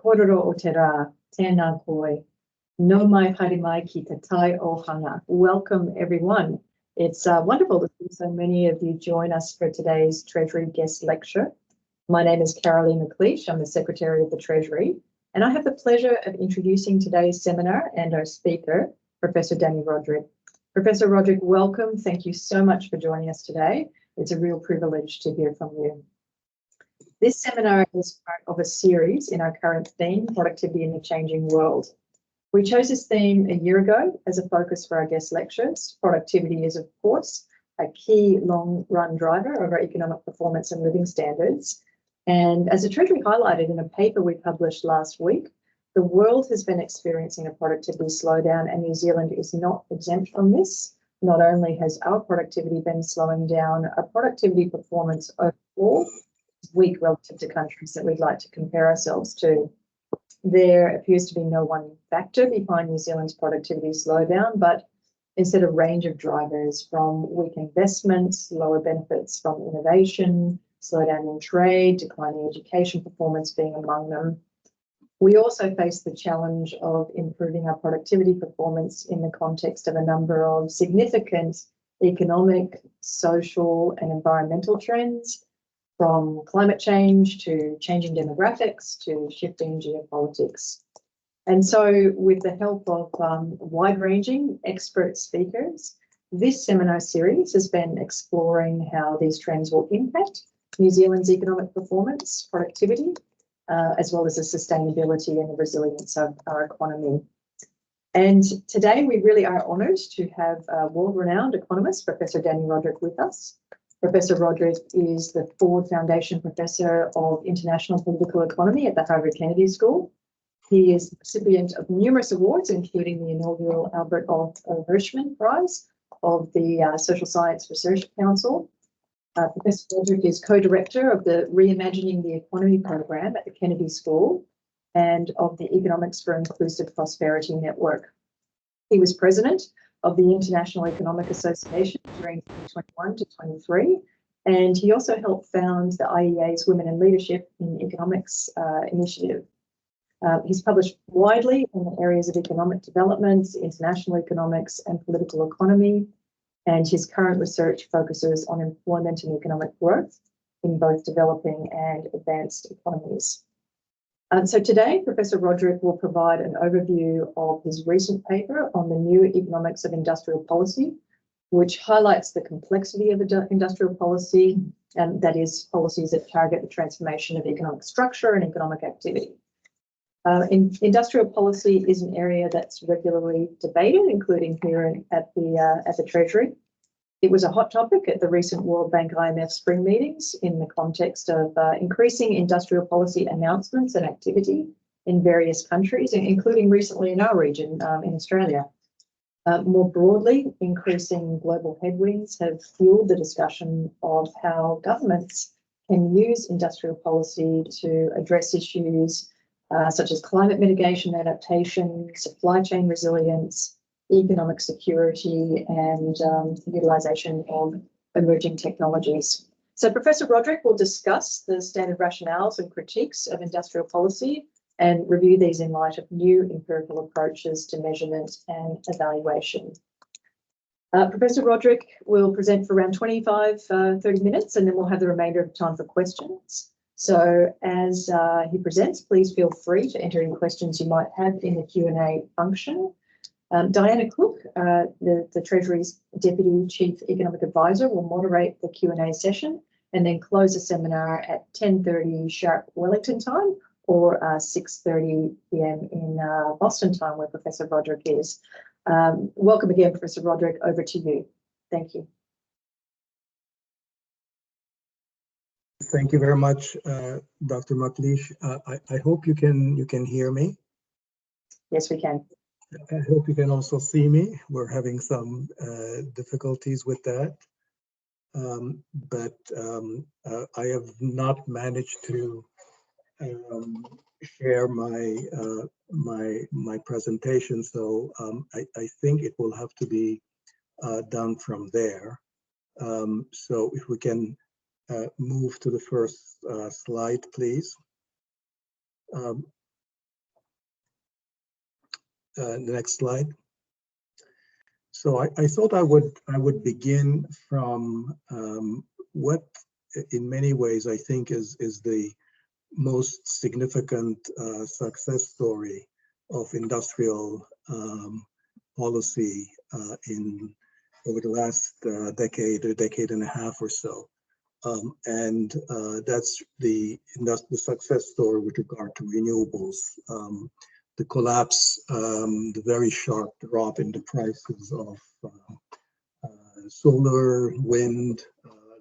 Kororo o te rā, tēnā koe. No mai harimai ki te tai ohanga. Welcome, everyone. It's wonderful to see so many of you join us for today's Treasury guest lecture. My name is Caroline McLeish. I'm the Secretary of the Treasury, and I have the pleasure of introducing today's seminar and our speaker, Professor Dani Rodrik. Professor Rodrik, welcome. Thank you so much for joining us today. It's a real privilege to hear from you. This seminar is part of a series in our current theme, Productivity in a Changing World. We chose this theme a year ago as a focus for our guest lectures. Productivity is, of course, a key long-run driver of our economic performance and living standards. And as the Treasury highlighted in a paper we published last week, the world has been experiencing a productivity slowdown, and New Zealand is not exempt from this. Not only has our productivity been slowing down, our productivity performance overall is weak relative to countries that we'd like to compare ourselves to. There appears to be no one factor behind New Zealand's productivity slowdown, but instead a range of drivers from weak investments, lower benefits from innovation, slowdown in trade, declining education performance being among them. We also face the challenge of improving our productivity performance in the context of a number of significant economic, social, and environmental trends, from climate change to changing demographics to shifting geopolitics. And so, with the help of wide-ranging expert speakers, this seminar series has been exploring how these trends will impact New Zealand's economic performance, productivity, as well as the sustainability and the resilience of our economy. And today we really are honoured to have a world-renowned economist, Professor Dani Rodrik, with us. Professor Rodrik is the Ford Foundation Professor of International Political Economy at the Harvard Kennedy School. He is the recipient of numerous awards, including the inaugural Albert O. Hirschman Prize of the Social Science Research Council. Professor Rodrik is co-director of the Reimagining the Economy program at the Kennedy School and of the Economics for Inclusive Prosperity Network. He was president of the International Economic Association during 2021 to 23, and he also helped found the IEA's Women in Leadership in Economics initiative. He's published widely in the areas of economic development, international economics, and political economy, and his current research focuses on employment and economic growth in both developing and advanced economies. So today, Professor Rodrik will provide an overview of his recent paper on the new economics of industrial policy, which highlights the complexity of industrial policy, and that is policies that target the transformation of economic structure and economic activity. Industrial policy is an area that's regularly debated, including here at the Treasury. It was a hot topic at the recent World Bank IMF spring meetings in the context of increasing industrial policy announcements and activity in various countries, including recently in our region, in Australia. More broadly, increasing global headwinds have fueled the discussion of how governments can use industrial policy to address issues such as climate mitigation, adaptation, supply chain resilience, economic security, and utilisation of emerging technologies. So Professor Rodrik will discuss the standard rationales and critiques of industrial policy and review these in light of new empirical approaches to measurement and evaluation. Professor Rodrik will present for around 30 minutes, and then we'll have the remainder of the time for questions. So as he presents, please feel free to enter any questions you might have in the Q&A function. Diana Cook, the Treasury's Deputy Chief Economic Advisor, will moderate the Q&A session and then close the seminar at 10:30 sharp Wellington time or 6:30 p.m. in Boston time, where Professor Rodrik is. Welcome again, Professor Rodrik. Over to you. Thank you. Thank you very much, Dr. McLeish. I hope you can hear me. Yes, we can. I hope you can also see me. We're having some difficulties with that, but I have not managed to share my presentation, so I think it will have to be done from there. So if we can move to the first slide, please. The next slide. So I thought I would begin from what, in many ways, I think is the most significant success story of industrial policy in over the last decade or decade and a half or so. And that's the success story with regard to renewables. The collapse, the very sharp drop in the prices of solar, wind,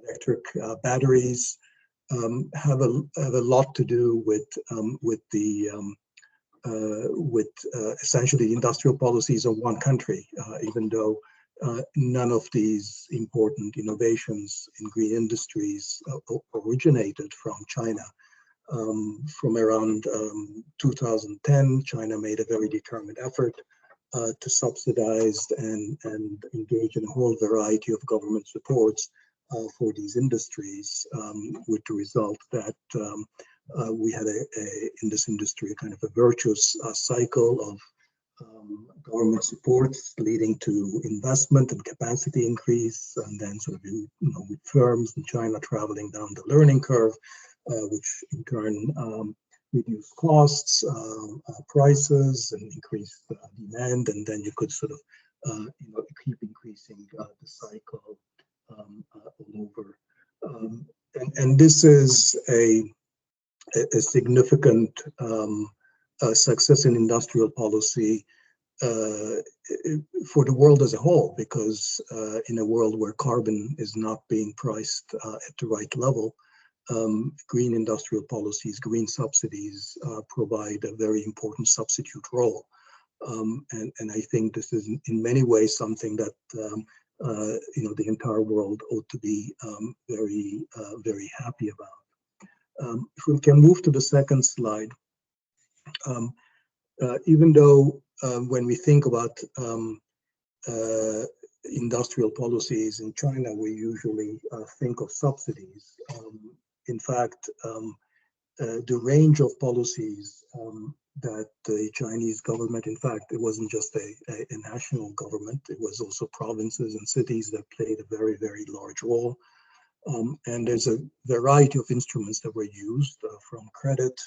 electric batteries have a lot to do with essentially industrial policies of one country, even though none of these important innovations in green industries originated from China. From around 2010, China made a very determined effort to subsidize and engage in a whole variety of government supports for these industries, with the result that we had in this industry a kind of a virtuous cycle of government supports leading to investment and capacity increase, and then sort of with firms in China traveling down the learning curve, which in turn reduced costs, prices, and increased demand, and then you could sort of keep increasing the cycle all over. And this is a significant success in industrial policy for the world as a whole, because in a world where carbon is not being priced at the right level, green industrial policies, green subsidies provide a very important substitute role. And I think this is in many ways something that the entire world ought to be very happy about. If we can move to the second slide. Even though when we think about industrial policies in China, we usually think of subsidies. In fact, the range of policies that the Chinese government, in fact, it wasn't just a national government, it was also provinces and cities that played a very, very large role. And there's a variety of instruments that were used, from credit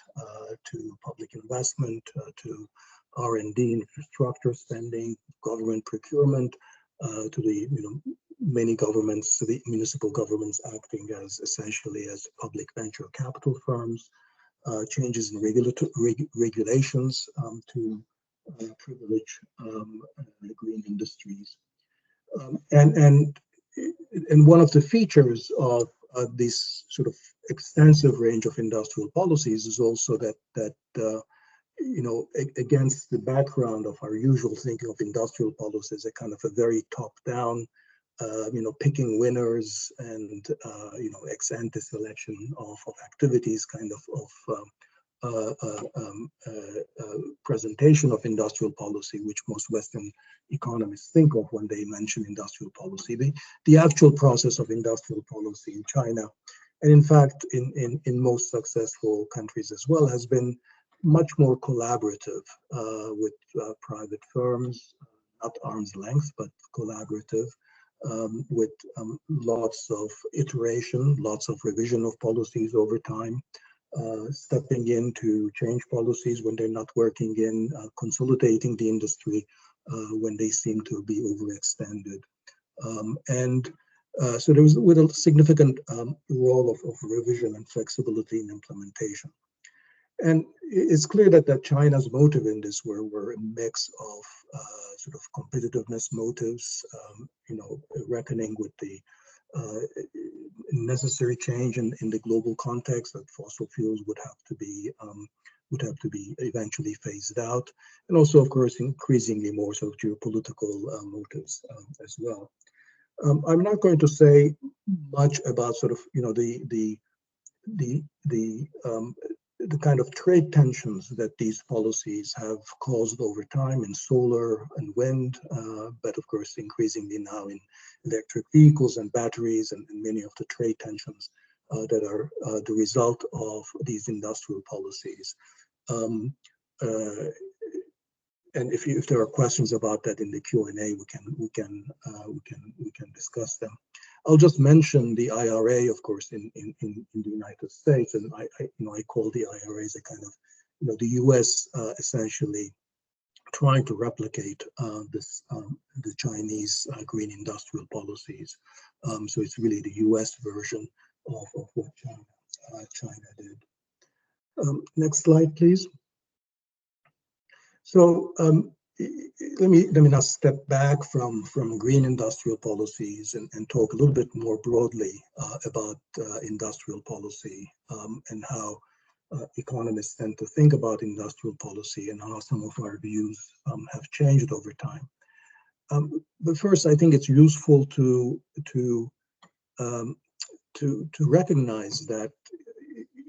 to public investment to R&D, infrastructure spending, government procurement, to the many governments, the municipal governments acting as essentially as public venture capital firms, changes in regulations to privilege green industries, and one of the features of this sort of extensive range of industrial policies is also that against the background of our usual thinking of industrial policies, a kind of a very top-down, picking winners and ex ante selection of activities, kind of presentation of industrial policy, which most Western economists think of when they mention industrial policy. The actual process of industrial policy in China, and in fact in most successful countries as well, has been much more collaborative with private firms, not arm's length, but collaborative, with lots of iteration, lots of revision of policies over time, stepping in to change policies when they're not working, in consolidating the industry when they seem to be overextended. So there was with a significant role of revision and flexibility in implementation. And it's clear that China's motive in this were a mix of sort of competitiveness motives, reckoning with the necessary change in the global context, that fossil fuels would have to be eventually phased out, and also, of course, increasingly more sort of geopolitical motives as well. I'm not going to say much about sort of the kind of trade tensions that these policies have caused over time in solar and wind, but of course increasingly now in electric vehicles and batteries, and many of the trade tensions that are the result of these industrial policies. and if there are questions about that in the Q&A, we can discuss them. I'll just mention the IRA, of course, in the United States, and I call the IRA as a kind of the U.S. Essentially trying to replicate the Chinese green industrial policies. So it's really the U.S. version of what China did. Next slide, please. So let me now step back from green industrial policies and talk a little bit more broadly about industrial policy and how economists tend to think about industrial policy and how some of our views have changed over time. But first, I think it's useful to recognize that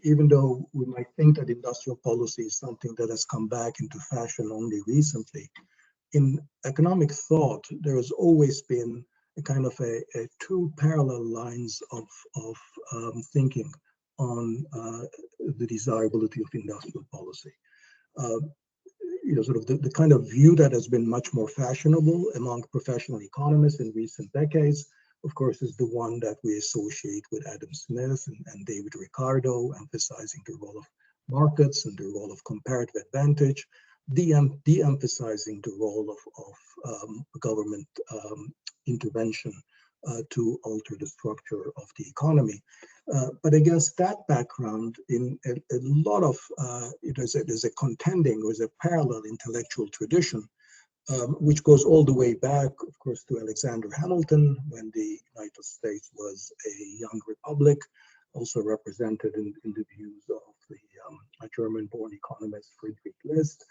even though we might think that industrial policy is something that has come back into fashion only recently, in economic thought, there has always been a kind of a two parallel lines of thinking on the desirability of industrial policy. Sort of the kind of view that has been much more fashionable among professional economists in recent decades, of course, is the one that we associate with Adam Smith and David Ricardo, emphasizing the role of markets and the role of comparative advantage, de-emphasizing the role of government intervention to alter the structure of the economy. But against that background, in a lot of, there's a contending, there's a parallel intellectual tradition, which goes all the way back, of course, to Alexander Hamilton, when the United States was a young republic, also represented in the views of the German-born economist Friedrich List,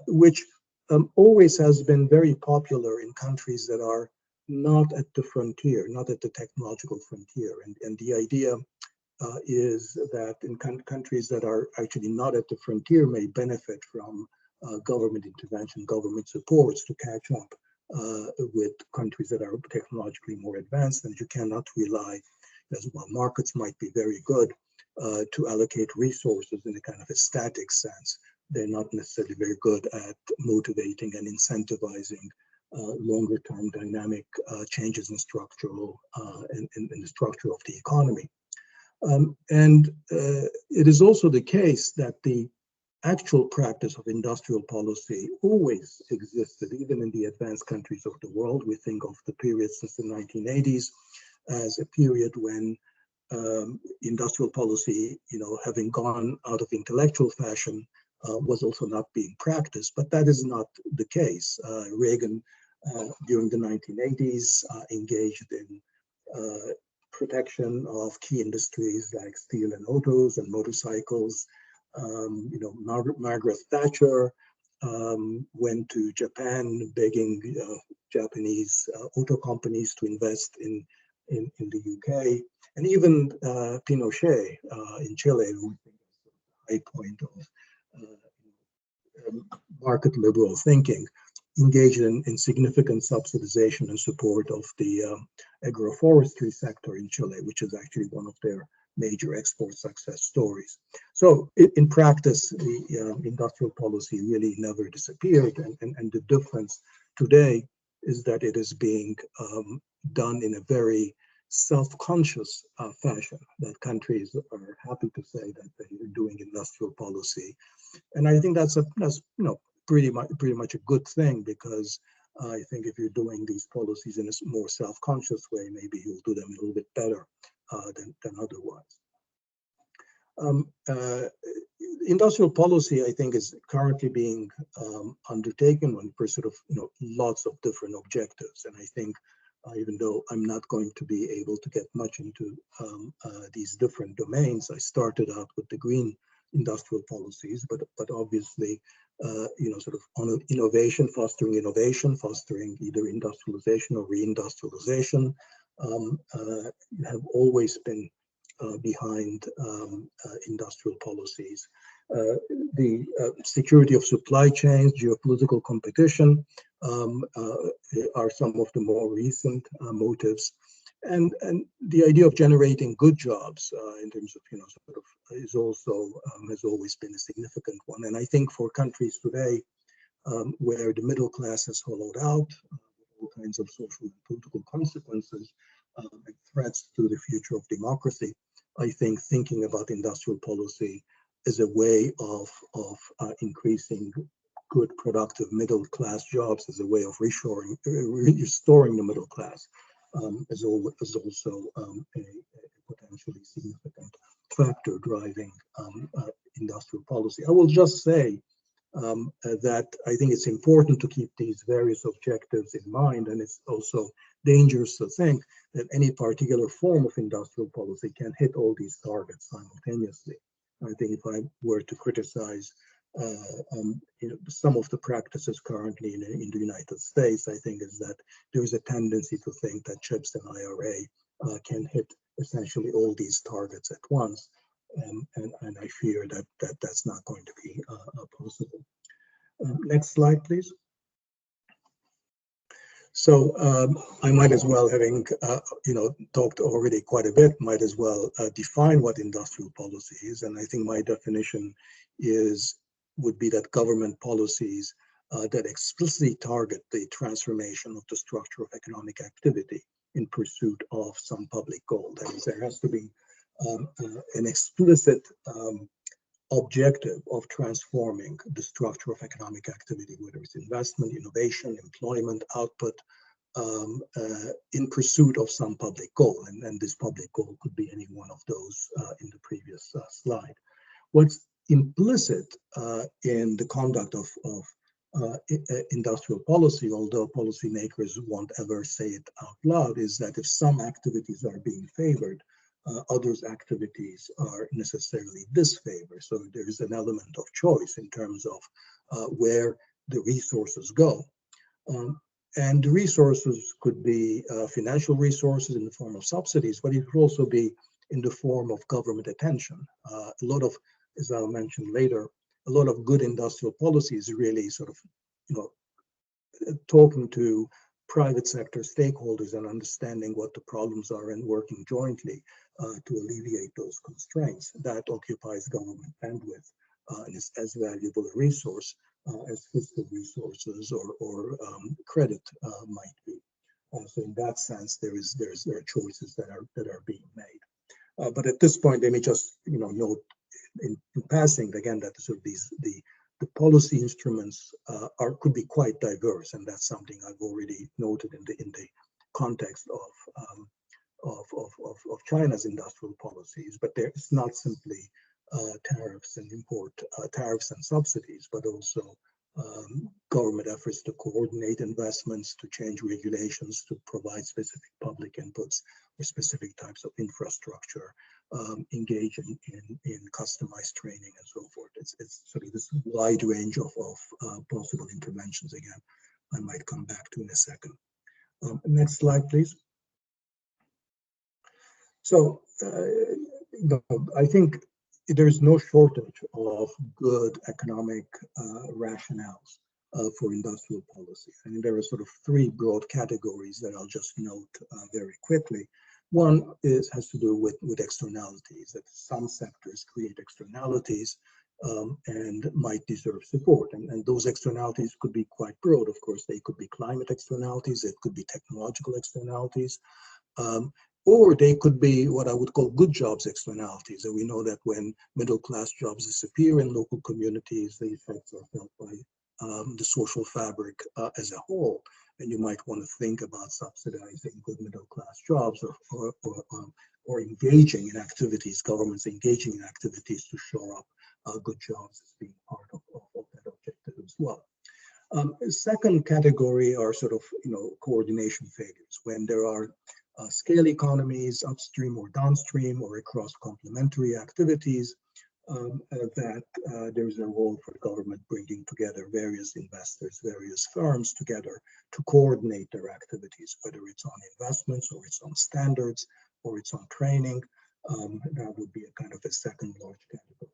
which always has been very popular in countries that are not at the frontier, not at the technological frontier. And the idea is that in countries that are actually not at the frontier may benefit from government intervention, government supports to catch up with countries that are technologically more advanced, and you cannot rely, as well, markets might be very good to allocate resources in a kind of a static sense. They're not necessarily very good at motivating and incentivizing longer term dynamic changes in structural in the structure of the economy. It is also the case that the actual practice of industrial policy always existed, even in the advanced countries of the world. We think of the period since the 1980s as a period when industrial policy, having gone out of intellectual fashion, was also not being practiced. But that is not the case. Reagan, during the 1980s, engaged in protection of key industries like steel and autos and motorcycles. Margaret Thatcher went to Japan begging Japanese auto companies to invest in the UK, and even Pinochet in Chile, who is the high point of market liberal thinking, engaged in significant subsidization and support of the agroforestry sector in Chile, which is actually one of their major export success stories. So in practice, the industrial policy really never disappeared, and the difference today is that it is being done in a very self-conscious fashion, that countries are happy to say that they're doing industrial policy. And I think that's pretty much a good thing, because I think if you're doing these policies in a more self-conscious way, maybe you'll do them a little bit better than otherwise. Industrial policy, I think, is currently being undertaken on pursuit of lots of different objectives, and I think even though I'm not going to be able to get much into these different domains, I started out with the green industrial policies, but obviously, sort of on innovation, fostering either industrialization or reindustrialization, have always been behind industrial policies. The security of supply chains, geopolitical competition are some of the more recent motives, and the idea of generating good jobs in terms of sort of is also has always been a significant one. And I think for countries today where the middle class has hollowed out, all kinds of social and political consequences and threats to the future of democracy. I think thinking about industrial policy is a way of increasing good, productive middle class jobs, as a way of restoring the middle class, is also a potentially significant factor driving industrial policy. I will just say that I think it's important to keep these various objectives in mind, and it's also dangerous to think that any particular form of industrial policy can hit all these targets simultaneously. I think if I were to criticize some of the practices currently in the United States, I think is that there is a tendency to think that CHIPS and IRA can hit essentially all these targets at once. And I fear that that's not going to be possible. Next slide, please. So I might as well, having talked already quite a bit, might as well define what industrial policy is. And I think my definition would be that government policies that explicitly target the transformation of the structure of economic activity in pursuit of some public goal. That is, there has to be an explicit objective of transforming the structure of economic activity, whether it's investment, innovation, employment, output, in pursuit of some public goal. And this public goal could be any one of those in the previous slide. What's implicit in the conduct of industrial policy, although policymakers won't ever say it out loud, is that if some activities are being favored, others' activities are necessarily disfavored. So there is an element of choice in terms of where the resources go. And the resources could be financial resources in the form of subsidies, but it could also be in the form of government attention. A lot of, as I'll mention later, a lot of good industrial policy is really sort of, talking to private sector stakeholders and understanding what the problems are and working jointly to alleviate those constraints. That occupies government bandwidth and is as valuable a resource as fiscal resources or credit might be. So in that sense, there are choices that are being made. But at this point, let me just note in passing again that sort of the policy instruments could be quite diverse, and that's something I've already noted in the context of China's industrial policies. But it's not simply tariffs and subsidies, but also government efforts to coordinate investments, to change regulations, to provide specific public inputs for specific types of infrastructure, engage in customized training and so forth. It's sort of this wide range of possible interventions. Again, I might come back to in a second. Next slide, please. So I think there's no shortage of good economic rationales for industrial policy. I mean, there are sort of three broad categories that I'll just note very quickly. One has to do with externalities, that some sectors create externalities and might deserve support. And those externalities could be quite broad. Of course, they could be climate externalities, it could be technological externalities, or they could be what I would call good jobs externalities. And we know that when middle class jobs disappear in local communities, the effects are felt by the social fabric as a whole. And you might want to think about subsidizing good middle class jobs or engaging in activities, governments engaging in activities to shore up good jobs as being part of that objective as well. Second category are sort of coordination failures, when there are scale economies upstream or downstream or across complementary activities, that there's a role for government bringing together various investors, various firms together to coordinate their activities, whether it's on investments or it's on standards or it's on training. That would be a kind of a second large category.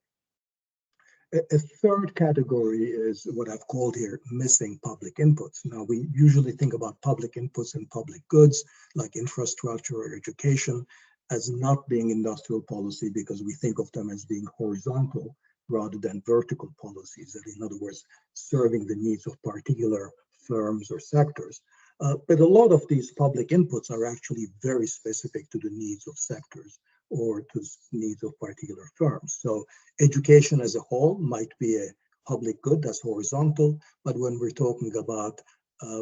A third category is what I've called here missing public inputs. Now, we usually think about public inputs and public goods like infrastructure or education as not being industrial policy because we think of them as being horizontal rather than vertical policies, that in other words, serving the needs of particular firms or sectors. But a lot of these public inputs are actually very specific to the needs of sectors or to needs of particular firms. So education as a whole might be a public good that's horizontal, but when we're talking about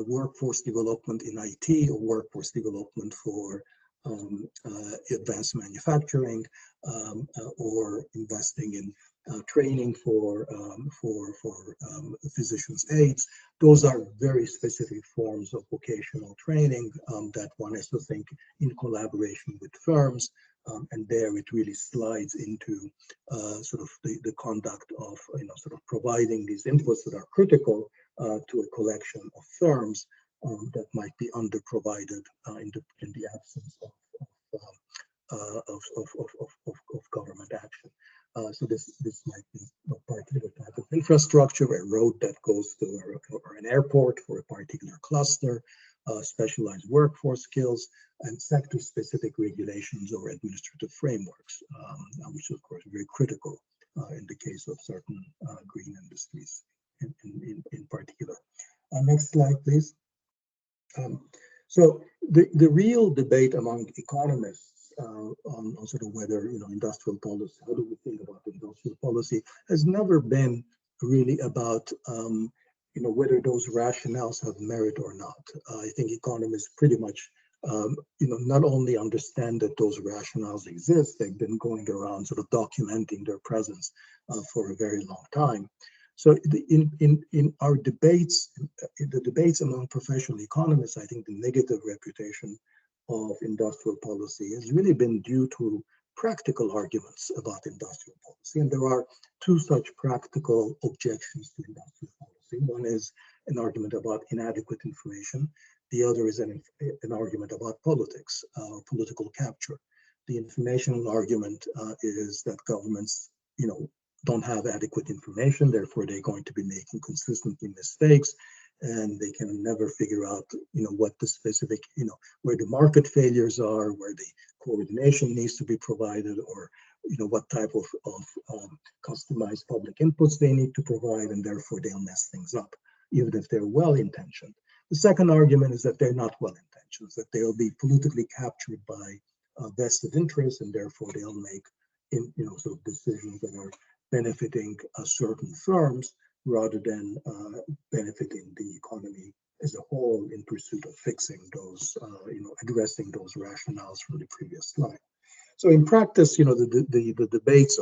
workforce development in IT or workforce development for advanced manufacturing or investing in training for physicians' aides. Those are very specific forms of vocational training that one has to think in collaboration with firms. And there it really slides into sort of the conduct of, sort of providing these inputs that are critical to a collection of firms that might be underprovided in the absence of government action. So this might be a particular type of infrastructure, a road that goes to or an airport for a particular cluster, specialized workforce skills, and sector-specific regulations or administrative frameworks, which is of course very critical in the case of certain green industries in particular. Next slide, please. So the real debate among economists on sort of whether industrial policy, how do we think about industrial policy, has never been really about whether those rationales have merit or not. I think economists pretty much not only understand that those rationales exist, they've been going around sort of documenting their presence for a very long time. So in our debates, in the debates among professional economists, I think the negative reputation of industrial policy has really been due to practical arguments about industrial policy. And there are two such practical objections to industrial policy. One is an argument about inadequate information. The other is an argument about politics, political capture. The informational argument is that governments, don't have adequate information, therefore they're going to be making consistently mistakes, and they can never figure out, what the specific, where the market failures are, where the coordination needs to be provided, or, what type of customized public inputs they need to provide, and therefore they'll mess things up, even if they're well-intentioned. The second argument is that they're not well-intentioned, that they'll be politically captured by vested interests, and therefore they'll make, sort of decisions that are benefiting certain firms rather than benefiting the economy as a whole in pursuit of fixing those, addressing those rationales from the previous slide. So in practice, the debates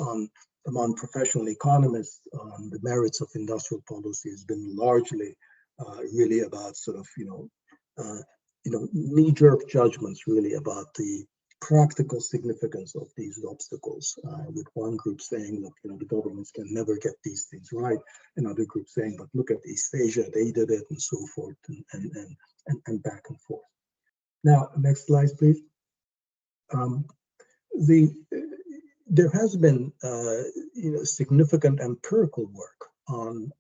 among professional economists on the merits of industrial policy has been largely really about sort of, knee-jerk judgments really about the practical significance of these obstacles, with one group saying, look, the governments can never get these things right, another group saying, but look at East Asia, they did it, and so forth, and back and forth. Now, next slide, please. There has been significant empirical work on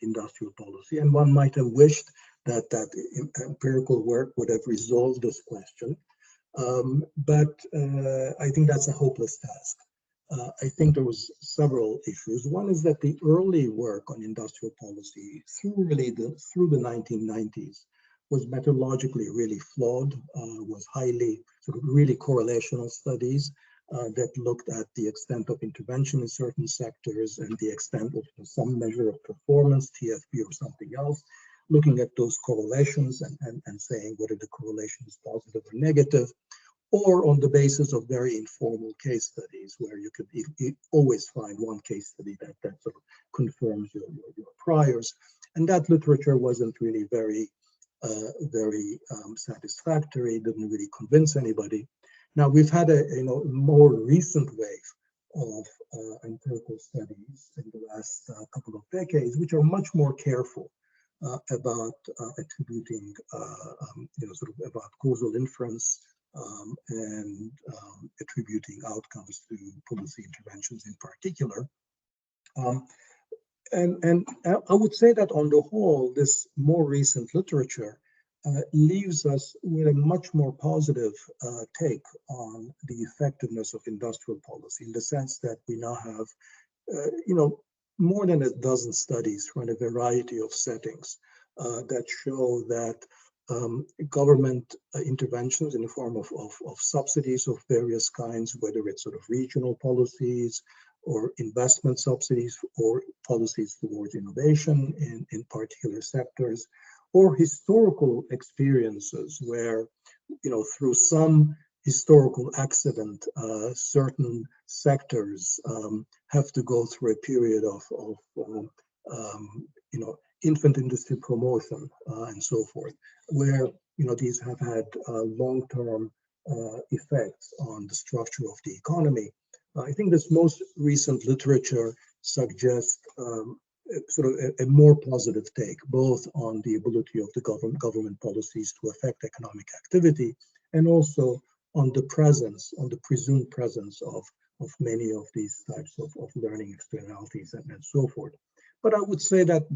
industrial policy, and one might have wished that empirical work would have resolved this question. But I think that's a hopeless task. I think there was several issues. One is that the early work on industrial policy through the 1990s was methodologically really flawed, was highly sort of really correlational studies that looked at the extent of intervention in certain sectors and the extent of some measure of performance, TFP or something else, looking at those correlations and saying whether the correlation is positive or negative, or on the basis of very informal case studies where you could always find one case study that sort of confirms your priors. And that literature wasn't really very satisfactory, didn't really convince anybody. Now we've had a more recent wave of empirical studies in the last couple of decades, which are much more careful about attributing, sort of about causal inference and attributing outcomes to policy interventions in particular. And I would say that on the whole, this more recent literature leaves us with a much more positive take on the effectiveness of industrial policy, in the sense that we now have more than a dozen studies from a variety of settings that show that government interventions in the form of subsidies of various kinds, whether it's sort of regional policies or investment subsidies or policies towards innovation in particular sectors, or historical experiences where, through some historical accident, certain sectors have to go through a period of infant industry promotion and so forth, where these have had long-term effects on the structure of the economy. I think this most recent literature suggests sort of a more positive take, both on the ability of the government policies to affect economic activity, and also on the presumed presence of many of these types of learning externalities and so forth. But I would say that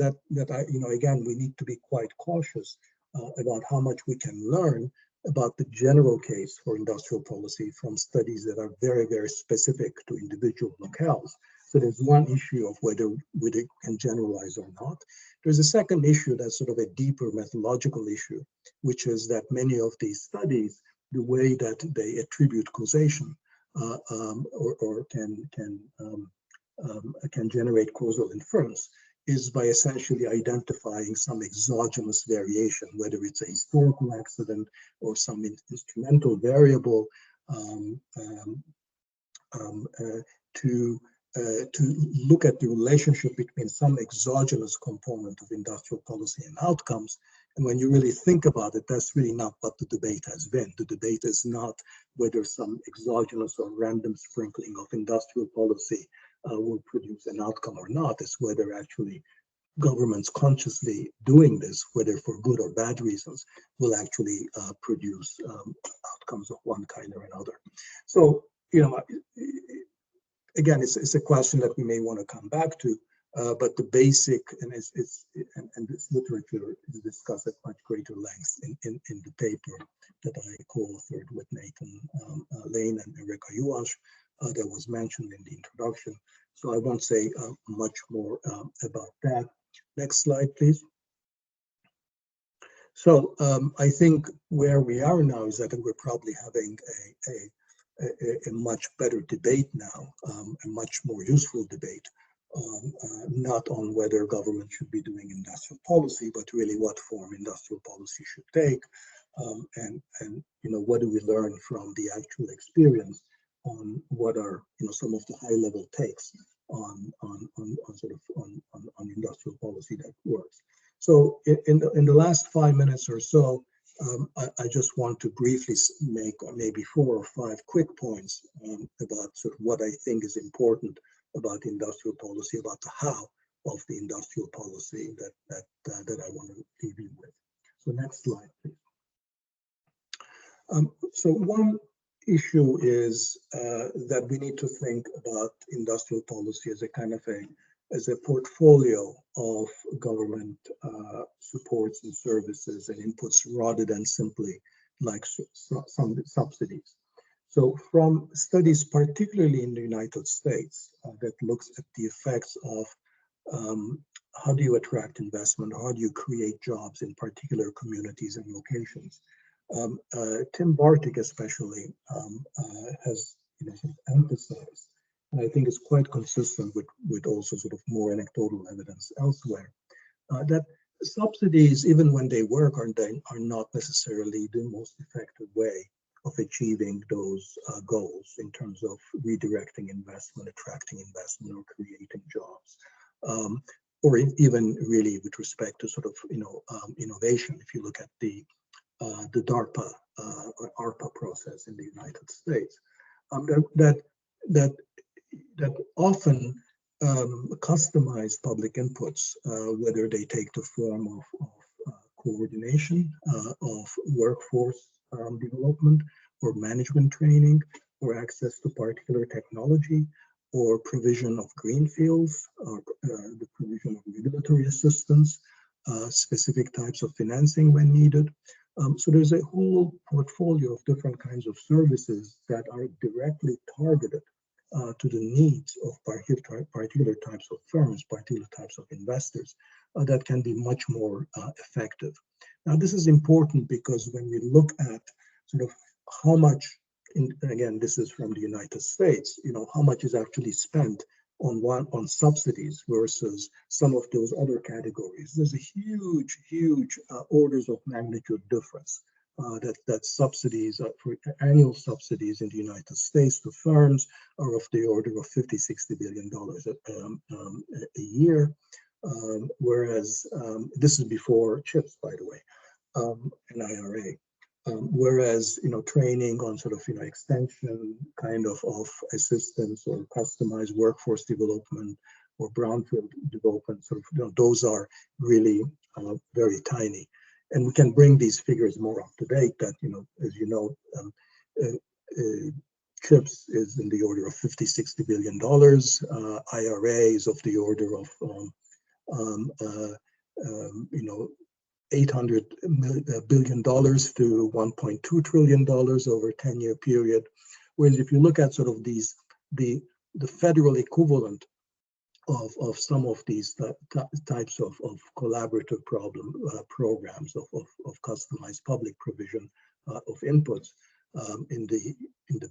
again, we need to be quite cautious about how much we can learn about the general case for industrial policy from studies that are very, very specific to individual locales. So there's one issue of whether we can generalize or not. There's a second issue that's sort of a deeper methodological issue, which is that many of these studies, the way that they attribute causation or can generate causal inference is by essentially identifying some exogenous variation, whether it's a historical accident or some instrumental variable to look at the relationship between some exogenous component of industrial policy and outcomes. And when you really think about it, that's really not what the debate has been. The debate is not whether some exogenous or random sprinkling of industrial policy will produce an outcome or not. It's whether actually governments consciously doing this, whether for good or bad reasons, will actually produce outcomes of one kind or another. So, again, it's a question that we may want to come back to, but the basic, and this literature is discussed at much greater length in the paper that I co-authored with Nathan Lane and Erika Juhasz that was mentioned in the introduction. So I won't say much more about that. Next slide, please. So I think where we are now is that we're probably having a much better debate now, a much more useful debate, not on whether government should be doing industrial policy, but really what form industrial policy should take, and what do we learn from the actual experience on what are some of the high-level takes on industrial policy that works. So in the last 5 minutes or so, I just want to briefly make maybe 4 or 5 quick points about sort of what I think is important about industrial policy, about the how of the industrial policy that I want to leave you with. So next slide, please. So one issue is that we need to think about industrial policy as a kind of as a portfolio of government supports and services and inputs rather than simply like some subsidies. So from studies, particularly in the United States, that looks at the effects of how do you attract investment, how do you create jobs in particular communities and locations. Tim Bartik especially has emphasized, and I think it's quite consistent with also sort of more anecdotal evidence elsewhere, that subsidies, even when they work, are not necessarily the most effective way of achieving those goals in terms of redirecting investment, attracting investment, or creating jobs, or even really with respect to sort of innovation. If you look at the DARPA or ARPA process in the United States, that often customize public inputs, whether they take the form of coordination of workforce development or management training or access to particular technology or provision of greenfields or the provision of regulatory assistance, specific types of financing when needed. So there's a whole portfolio of different kinds of services that are directly targeted to the needs of particular types of firms, particular types of investors, that can be much more effective. Now, this is important because when we look at sort of how much, again, this is from the United States, how much is actually spent on subsidies versus some of those other categories. There's a huge orders of magnitude difference. That subsidies for annual subsidies in the United States to firms are of the order of $50–60 billion a year, whereas this is before chips, by the way, and IRA. Whereas training on sort of extension kind of assistance or customized workforce development or brownfield development, sort of those are really very tiny. And we can bring these figures more up to date that, as you know, CHIPS is in the order of $50–60 billion. IRA is of the order of, $800 billion to $1.2 trillion over a 10-year period. Whereas if you look at sort of these, the federal equivalent of some of these types of collaborative programs of cubsidized public provision of inputs in the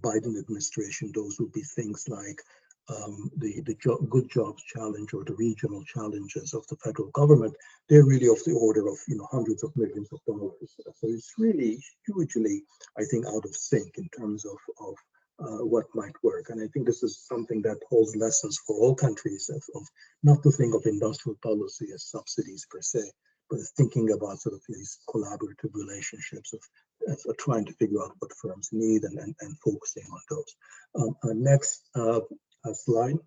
Biden administration, those would be things like the Good Jobs Challenge or the regional challenges of the federal government. They're really of the order of hundreds of millions of dollars. So it's really hugely, I think, out of sync in terms of what might work. And I think this is something that holds lessons for all countries of not to think of industrial policy as subsidies per se, but thinking about sort of these collaborative relationships of trying to figure out what firms need and focusing on those. Next slide.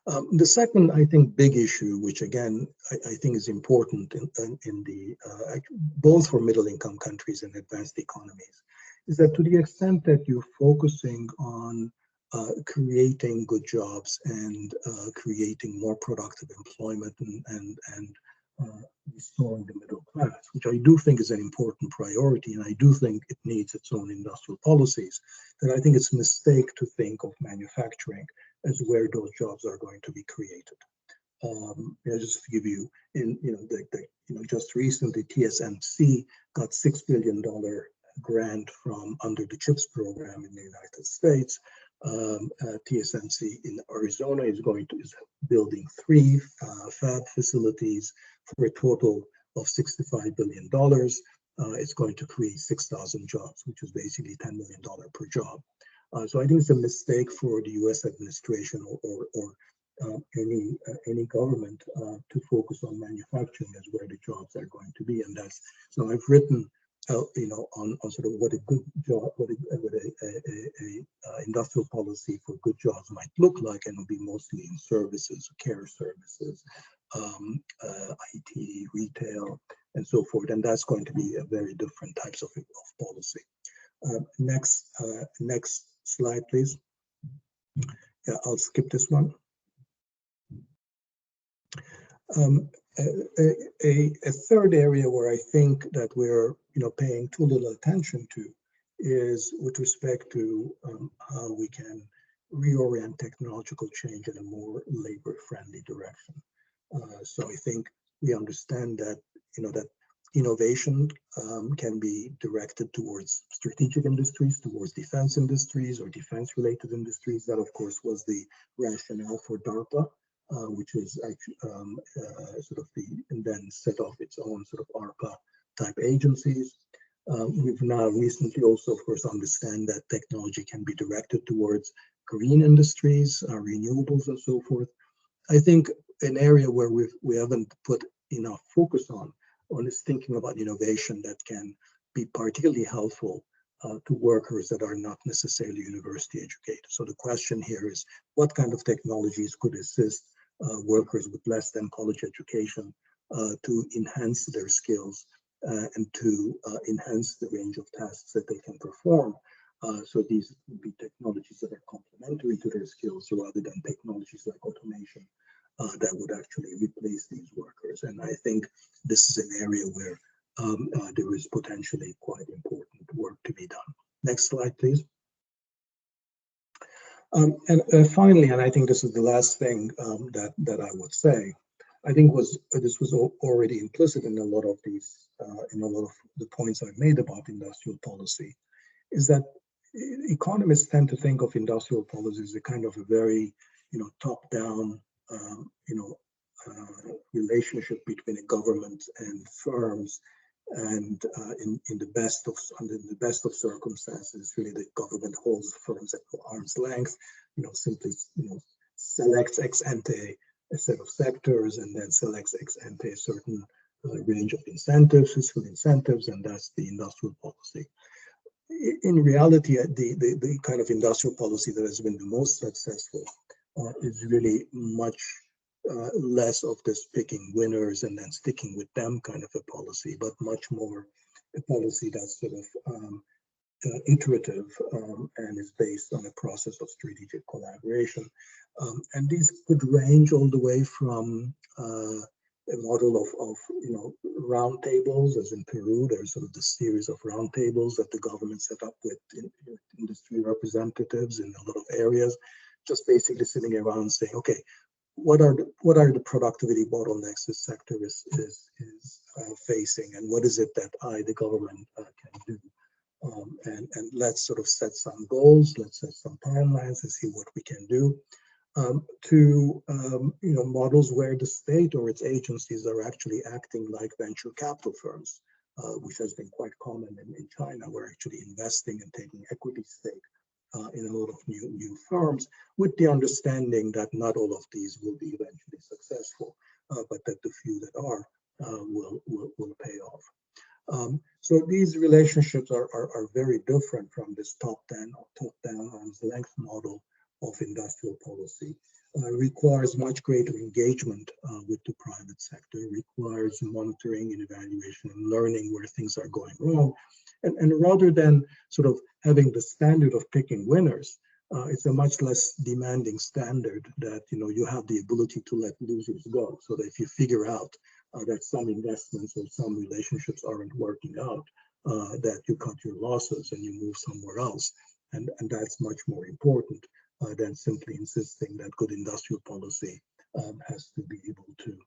The second, I think, big issue, which again, I think is important in the both for middle-income countries and advanced economies, is that to the extent that you're focusing on creating good jobs and creating more productive employment and restoring the middle class, which I do think is an important priority, and I do think it needs its own industrial policies, then I think it's a mistake to think of manufacturing as where those jobs are going to be created. Just to give you, just recently TSMC got $6 billion grant from under the CHIPS program in the United States. TSMC in Arizona is building 3 fab facilities for a total of $65 billion. It's going to create 6,000 jobs, which is basically $10 million per job. So I think it's a mistake for the U.S. administration or any government to focus on manufacturing as where the jobs are going to be, and that's so I've written on sort of what a good job, what a industrial policy for good jobs might look like, and it'll be mostly in services, care services, IT, retail, and so forth, and that's going to be a very different types of policy. Next slide, please. Yeah, I'll skip this one. A third area where I think that we're paying too little attention to is with respect to how we can reorient technological change in a more labor-friendly direction. So I think we understand that that innovation can be directed towards strategic industries, towards defense industries or defense-related industries. That, of course, was the rationale for DARPA, which is actually and then set off its own sort of ARPA type agencies. We've now recently also, of course, understand that technology can be directed towards green industries, renewables, and so forth. I think an area where we haven't put enough focus on is thinking about innovation that can be particularly helpful to workers that are not necessarily university educated. So the question here is, what kind of technologies could assist workers with less than college education to enhance their skills and to enhance the range of tasks that they can perform? So these would be technologies that are complementary to their skills rather than technologies like automation that would actually replace these workers. And I think this is an area where there is potentially quite important work to be done. Next slide, please. And finally, and I think this is the last thing that I would say, I think this was already implicit in a lot of these, in a lot of the points I've made about industrial policy, is that economists tend to think of industrial policy as a kind of a very, top-down, relationship between a government and firms, and in the best of circumstances, really the government holds firms at arm's length, simply selects ex ante a set of sectors and then selects ex ante a certain range of incentives, fiscal incentives, and that's the industrial policy. In reality, the kind of industrial policy that has been the most successful is really much less of this picking winners and then sticking with them kind of a policy, but much more a policy that's sort of iterative and is based on a process of strategic collaboration. And these could range all the way from a model of round tables, as in Peru. There's sort of the series of round tables that the government set up with industry representatives in a lot of areas, just basically sitting around saying, okay, what are the productivity bottlenecks this sector is facing, and what is it that the government, can do? And let's sort of set some goals, let's set some timelines and see what we can do. To models where the state or its agencies are actually acting like venture capital firms, which has been quite common in China. We're actually investing and taking equity stake in a lot of new firms, with the understanding that not all of these will be eventually successful, but that the few that are will pay off. So these relationships are very different from this top-down arm's length model of industrial policy. Requires much greater engagement with the private sector, requires monitoring and evaluation and learning where things are going wrong. And rather than sort of having the standard of picking winners, it's a much less demanding standard that you have the ability to let losers go. So that if you figure out that some investments or some relationships aren't working out, that you cut your losses and you move somewhere else. And that's much more important than simply insisting that good industrial policy has to be able to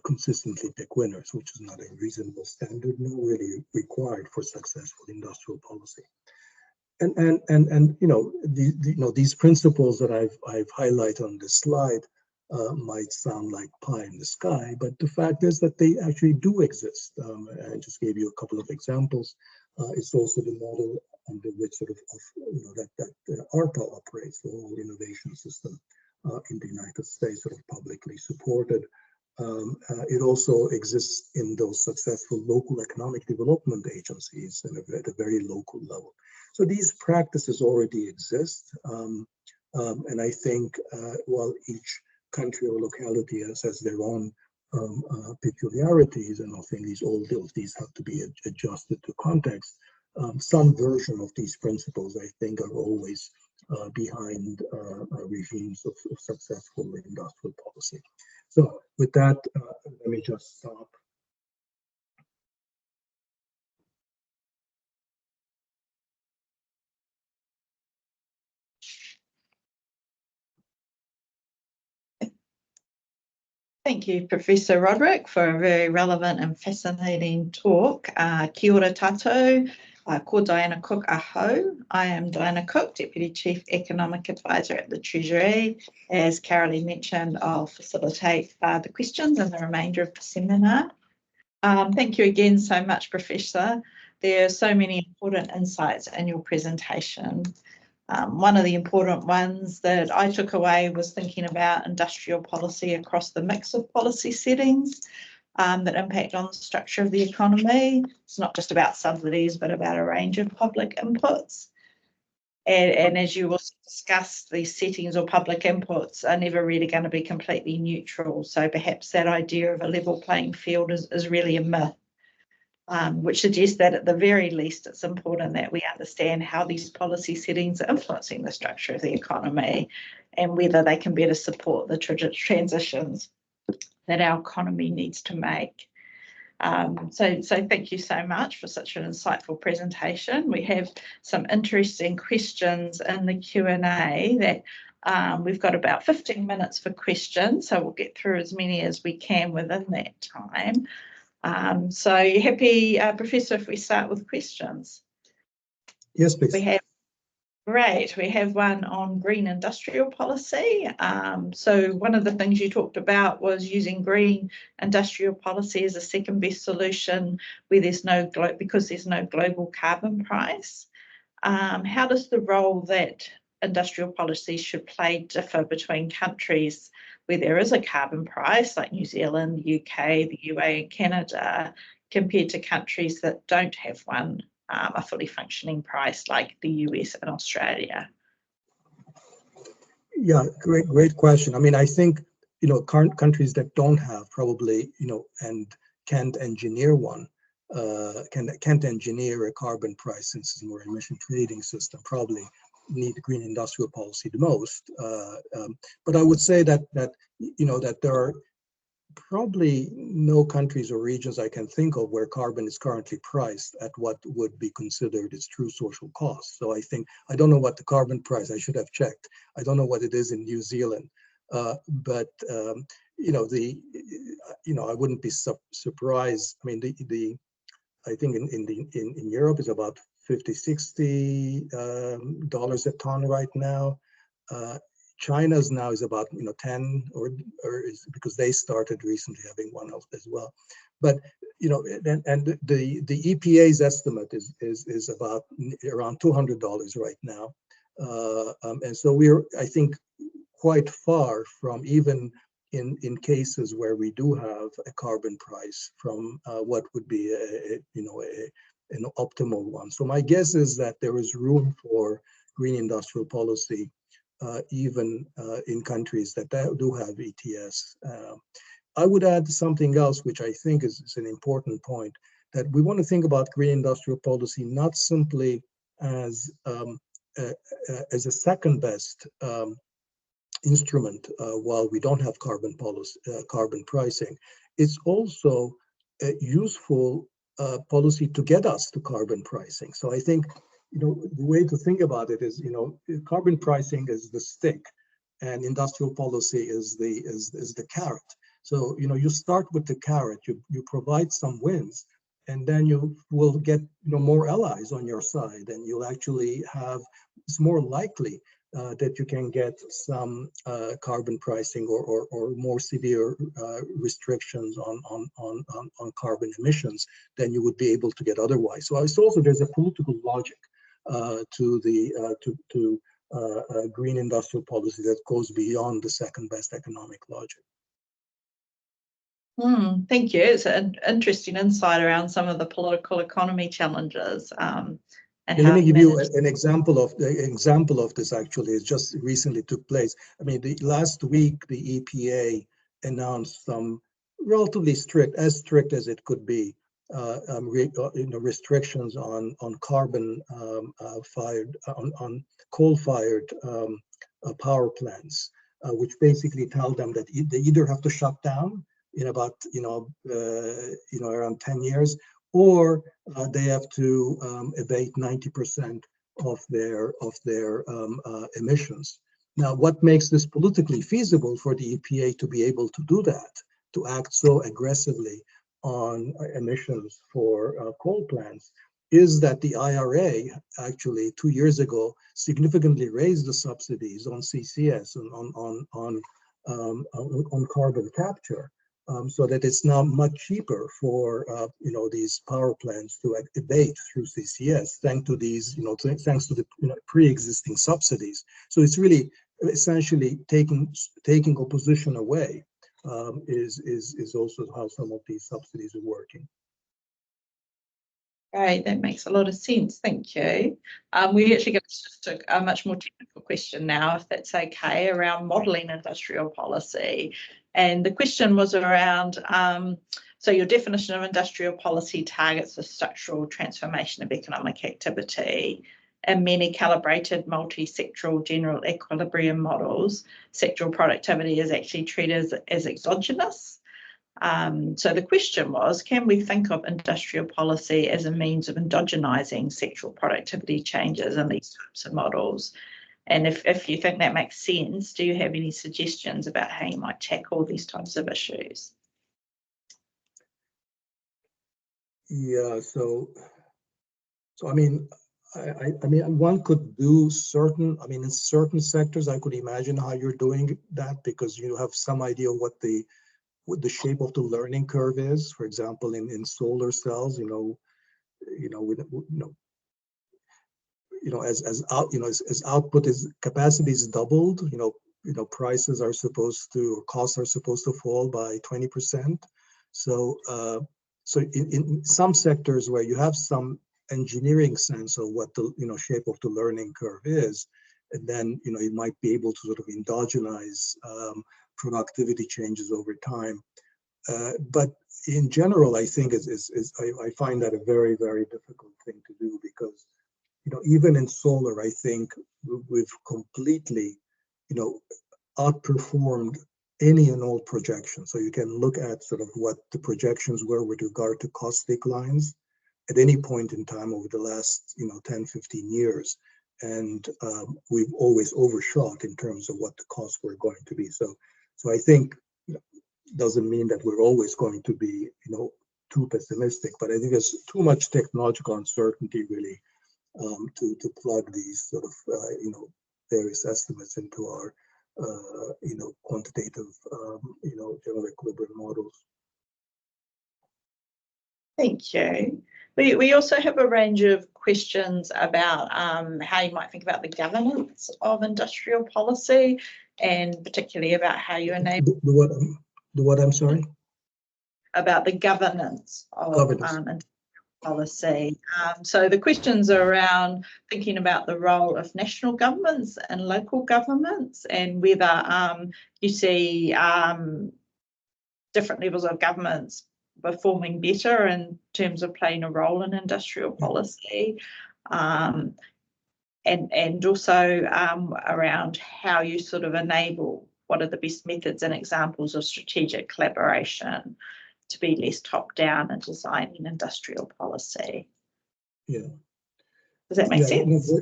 consistently pick winners, which is not a reasonable standard, nor really required for successful industrial policy. And these principles that I've highlighted on this slide might sound like pie in the sky, but the fact is that they actually do exist. I just gave you a couple of examples. It's also the model under which that ARPA operates, the whole innovation system in the United States, sort of publicly supported. It also exists in those successful local economic development agencies at a very local level. So these practices already exist. And I think while each country or locality has their own peculiarities, and I think all of these have to be adjusted to context, some version of these principles, I think, are always behind regimes of successful industrial policy. So with that, let me just stop. Thank you, Professor Rodrik, for a very relevant and fascinating talk. Kia ora tātou, ko Diana Cook aho. I am Diana Cook, Deputy Chief Economic Advisor at the Treasury. As Caroline mentioned, I'll facilitate the questions and the remainder of the seminar. Thank you again so much, Professor. There are so many important insights in your presentation. One of the important ones that I took away was thinking about industrial policy across the mix of policy settings that impact on the structure of the economy. It's not just about subsidies, but about a range of public inputs. And as you also discussed, these settings or public inputs are never really going to be completely neutral. So perhaps that idea of a level playing field is really a myth. Which suggests that at the very least, it's important that we understand how these policy settings are influencing the structure of the economy and whether they can better support the transitions that our economy needs to make. So thank you so much for such an insightful presentation. We have some interesting questions in the Q&A that we've got about 15 minutes for questions, so we'll get through as many as we can within that time. So you happy, Professor, if we start with questions? Yes, please. Great. We have one on green industrial policy. So one of the things you talked about was using green industrial policy as a second best solution where because there's no global carbon price. How does the role that industrial policy should play differ between countries where there is a carbon price, like New Zealand, the UK, the UA and Canada, compared to countries that don't have one? A fully functioning price like the US and Australia? Yeah, great question. I mean, I think, current countries that don't have probably, and can't engineer one, can't engineer a carbon price since it's more emission trading system, probably need green industrial policy the most. But I would say that there are probably no countries or regions I can think of where carbon is currently priced at what would be considered its true social cost. So I don't know what the carbon price, I should have checked. I don't know what it is in New Zealand, but I wouldn't be surprised. I mean, I think in Europe is about $50-60 a ton right now. China's now is about 10 or is, because they started recently having one as well. But and the EPA's estimate is about around $200 right now, and so we're, I think, quite far from, even in cases where we do have a carbon price, from what would be an optimal one. So my guess is that there is room for green industrial policy even in countries that do have ETS. I would add something else, which I think is an important point, that we want to think about green industrial policy not simply as a second best instrument while we don't have carbon pricing. It's also a useful policy to get us to carbon pricing. So I think, the way to think about it is, carbon pricing is the stick, and industrial policy is the carrot. So, you start with the carrot, you provide some wins, and then you will get, more allies on your side, and you'll actually have, it's more likely that you can get some carbon pricing or more severe restrictions on carbon emissions than you would be able to get otherwise. So it's also, there's a political logic to green industrial policy that goes beyond the second best economic logic. Thank you. It's an interesting insight around some of the political economy challenges. And let me give you an example of this. Actually, it just recently took place. I mean, last week the EPA announced some relatively strict as it could be, restrictions on carbon fired on coal-fired power plants, which basically tell them that they either have to shut down in about around 10 years, or they have to abate 90% of their emissions. Now, what makes this politically feasible for the EPA to be able to do that, to act so aggressively on emissions for coal plants, is that the IRA actually 2 years ago significantly raised the subsidies on CCS and on carbon capture, so that it's now much cheaper for these power plants to abate through CCS, thanks to these thanks to the pre-existing subsidies. So it's really essentially taking opposition away. Is also how some of these subsidies are working. Right, that makes a lot of sense. Thank you. We're actually going to a much more technical question now, if that's okay, around modelling industrial policy. And the question was around, so your definition of industrial policy targets the structural transformation of economic activity. In many calibrated multi-sectoral general equilibrium models, sectoral productivity is actually treated as exogenous. So the question was, can we think of industrial policy as a means of endogenizing sectoral productivity changes in these types of models? And if you think that makes sense, do you have any suggestions about how you might tackle these types of issues? Yeah, so I mean, I mean, one could do certain, I mean, in certain sectors, I could imagine how you're doing that because you have some idea of what the shape of the learning curve is. For example, in solar cells, as output is capacity is doubled, prices are supposed to, or costs are supposed to fall by 20%. So in some sectors where you have some engineering sense of what the shape of the learning curve is, and then you might be able to sort of endogenize productivity changes over time. But in general, I think I find that a very, very difficult thing to do because even in solar, I think we've completely outperformed any and all projections. So you can look at sort of what the projections were with regard to cost declines at any point in time over the last 10, 15 years. And we've always overshot in terms of what the costs were going to be. So I think doesn't mean that we're always going to be too pessimistic, but I think there's too much technological uncertainty really to plug these sort of various estimates into our quantitative general equilibrium models. Thank you. We also have a range of questions about how you might think about the governance of industrial policy, and particularly about how you enable the what I'm sorry? About the governance of industrial policy. So the questions are around thinking about the role of national governments and local governments, and whether you see different levels of governments performing better in terms of playing a role in industrial policy, and also around how you sort of enable what are the best methods and examples of strategic collaboration to be less top-down in designing industrial policy. Yeah. Does that make sense? No,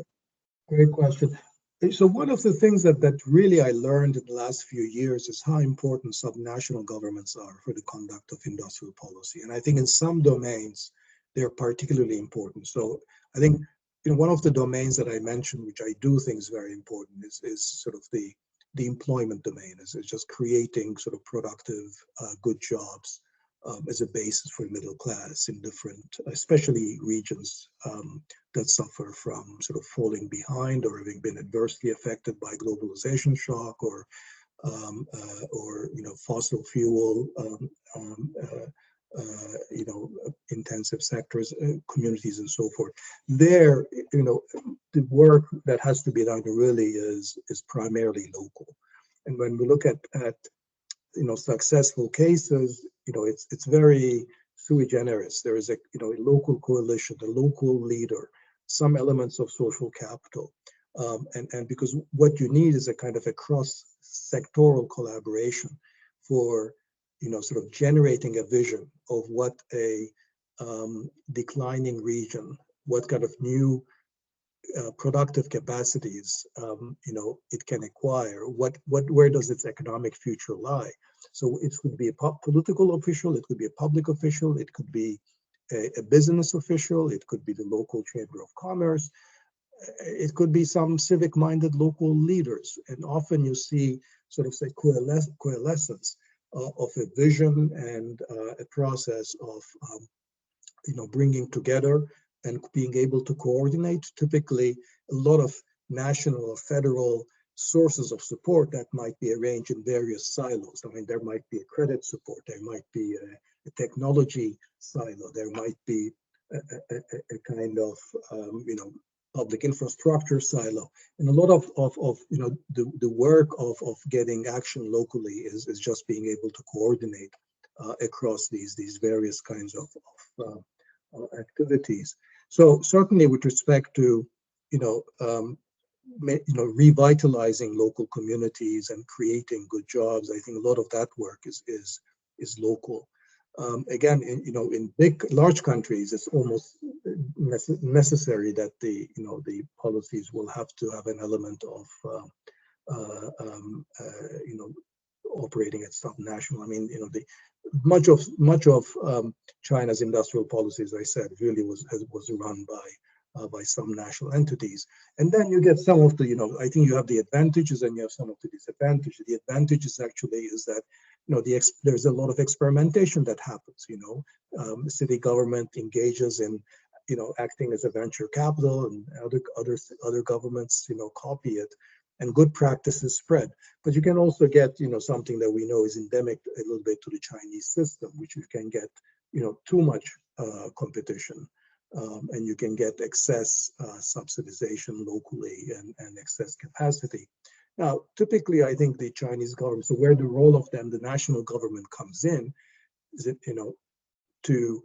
great question. So one of the things that really I learned in the last few years is how important subnational governments are for the conduct of industrial policy. And I think in some domains, they're particularly important. So I think one of the domains that I mentioned, which I do think is very important, is sort of the employment domain, is just creating sort of productive, good jobs as a basis for the middle class in different, especially regions that suffer from sort of falling behind or having been adversely affected by globalization shock or fossil fuel intensive sectors, communities, and so forth. There, the work that has to be done really is primarily local. And when we look at successful cases, it's very sui generis. There is a local coalition, a local leader, some elements of social capital, and because what you need is a kind of a cross-sectoral collaboration for sort of generating a vision of what a declining region, what kind of new productive capacities it can acquire, where does its economic future lie. So it could be a political official, it could be a public official, it could be a business official, it could be the local chamber of commerce, it could be some civic-minded local leaders. And often you see sort of say coalescence of a vision and a process of bringing together and being able to coordinate. Typically, a lot of national or federal sources of support that might be arranged in various silos. I mean, there might be a credit support, there might be a technology silo, there might be a kind of public infrastructure silo, and a lot of the work of getting action locally is just being able to coordinate across these various kinds of activities. So certainly, with respect to revitalizing local communities and creating good jobs, I think a lot of that work is is local. Again, in large countries, it's almost necessary that the policies will have to have an element of operating at subnational. I mean, much of China's industrial policy, as I said, really was run by some national entities. And then you get some of the, I think you have the advantages and you have some of the disadvantages. The advantages actually is that, there's a lot of experimentation that happens, the city government engages in, acting as a venture capital, and other governments, copy it, and good practices spread. But you can also get, something that we know is endemic a little bit to the Chinese system, which you can get, too much competition. And you can get excess subsidization locally and excess capacity. Now, typically, I think the Chinese government, so where the role of them, the national government comes in, is it, to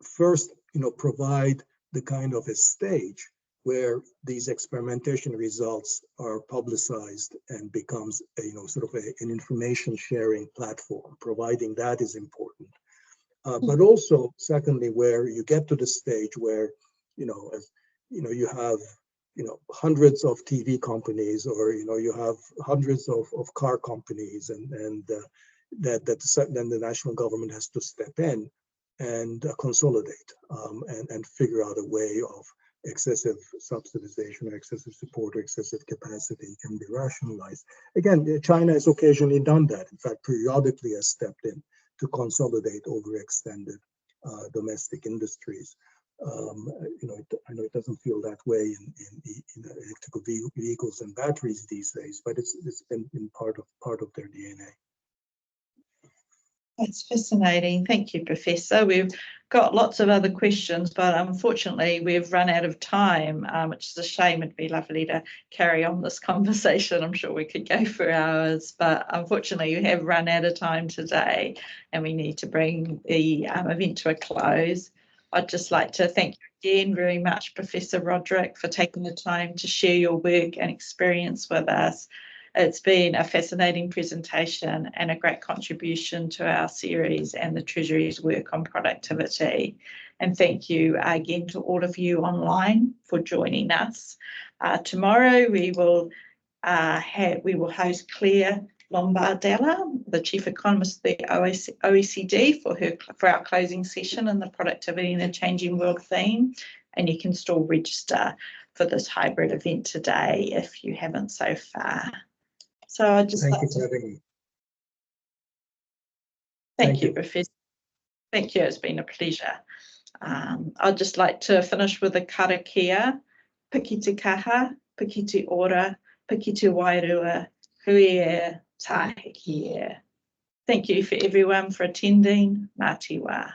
first, provide the kind of a stage where these experimentation results are publicized and becomes sort of an information sharing platform. Providing that is important. But also, secondly, where you get to the stage where, you have, hundreds of TV companies, or, you have hundreds of car companies, and then the national government has to step in and consolidate and figure out a way of excessive subsidization or excessive support or excessive capacity can be rationalized. Again, China has occasionally done that. In fact, periodically has stepped in to consolidate overextended domestic industries. I know it doesn't feel that way in electrical vehicles and batteries these days, but it's been part of their DNA. That's fascinating. Thank you, Professor. We've got lots of other questions, but unfortunately we've run out of time, which is a shame. It'd be lovely to carry on this conversation. I'm sure we could go for hours, but unfortunately we have run out of time today and we need to bring the event to a close. I'd just like to thank you again very much, Professor Rodrik, for taking the time to share your work and experience with us. It's been a fascinating presentation and a great contribution to our series and the Treasury's work on productivity. And thank you again to all of you online for joining us. Tomorrow we will host Claire Lombardella, the Chief Economist of the OECD, for our closing session in the Productivity in a Changing World theme. And you can still register for this hybrid event today if you haven't so far. So I'd just Thank you for having me. Thank you, Professor. Thank you. It's been a pleasure. I'd just like to finish with a karakia. Piki te kaha, piki te ora, piki te wairua, hui e tahi e. Thank you for everyone for attending. Ngā te wā.